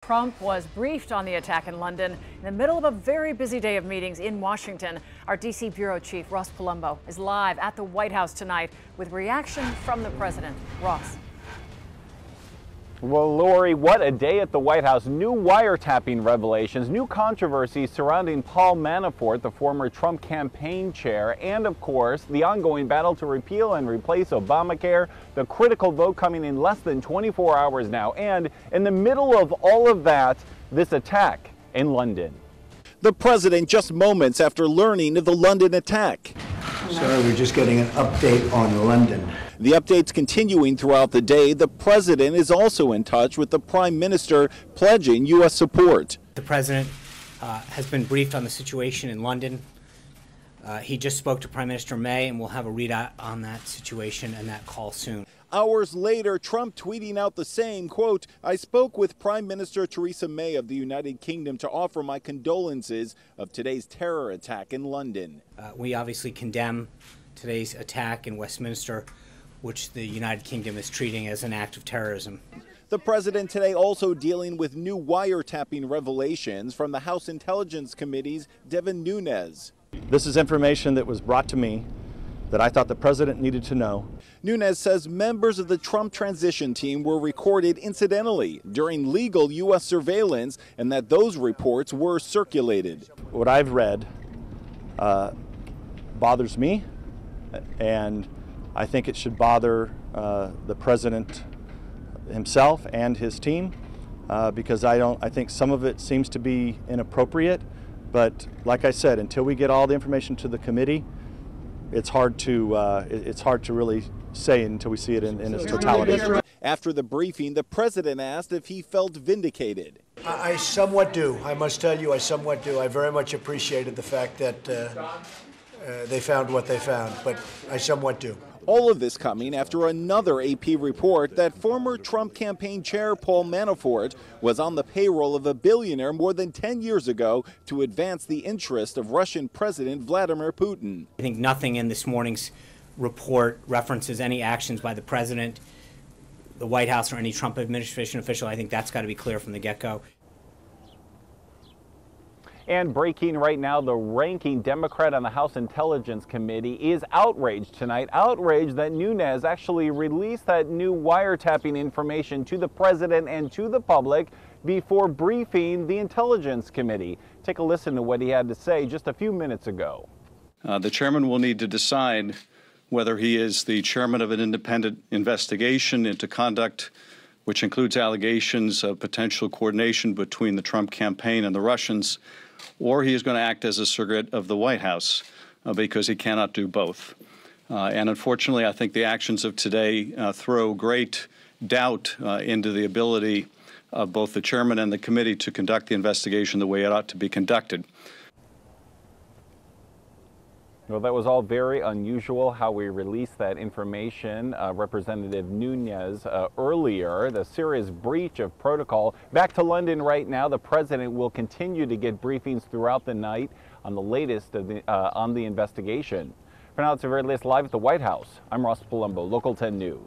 Trump was briefed on the attack in London in the middle of a very busy day of meetings in Washington. Our D.C. Bureau Chief Ross Palumbo is live at the White House tonight with reaction from the president. Ross. Well, Lori, what a day at the White House. New wiretapping revelations, new controversies surrounding Paul Manafort, the former Trump campaign chair, and of course, the ongoing battle to repeal and replace Obamacare, the critical vote coming in less than 24 hours now. And in the middle of all of that, this attack in London. The president just moments after learning of the London attack. Sorry, we're just getting an update on London. The updates continuing throughout the day. The president is also in touch with the prime minister, pledging U.S. support. The president has been briefed on the situation in London. He just spoke to Prime Minister May, and we'll have a readout on that situation and that call soon. Hours later, Trump tweeting out the same, quote, "I spoke with Prime Minister Theresa May of the United Kingdom to offer my condolences of today's terror attack in London." We obviously condemn today's attack in Westminster, which the United Kingdom is treating as an act of terrorism. The president today also dealing with new wiretapping revelations from the House Intelligence Committee's Devin Nunes. This is information that was brought to me that I thought the president needed to know. Nunes says members of the Trump transition team were recorded incidentally during legal U.S. surveillance and that those reports were circulated. What I've read bothers me, and I think it should bother the president himself and his team because I think some of it seems to be inappropriate. But like I said, until we get all the information to the committee, it's hard to really say until we see it in its totality. After the briefing, the president asked if he felt vindicated. I somewhat do. I must tell you, I somewhat do. I very much appreciated the fact that they found what they found, but I somewhat do. All of this coming after another AP report that former Trump campaign chair Paul Manafort was on the payroll of a billionaire more than 10 years ago to advance the interest of Russian President Vladimir Putin. I think nothing in this morning's report references any actions by the president, the White House, or any Trump administration official. I think that's got to be clear from the get-go. And breaking right now, the ranking Democrat on the House Intelligence Committee is outraged tonight. Outraged that Nunes actually released that new wiretapping information to the president and to the public before briefing the Intelligence Committee. Take a listen to what he had to say just a few minutes ago. The chairman will need to decide whether he is the chairman of an independent investigation into conduct which includes allegations of potential coordination between the Trump campaign and the Russians, or he is going to act as a surrogate of the White House because he cannot do both. And unfortunately, I think the actions of today throw great doubt into the ability of both the chairman and the committee to conduct the investigation the way it ought to be conducted. Well, that was all very unusual how we released that information. Representative Nunes earlier, the serious breach of protocol. Back to London right now. The president will continue to get briefings throughout the night on the latest of on the investigation. For now, it's the very latest live at the White House. I'm Ross Palumbo, Local 10 News.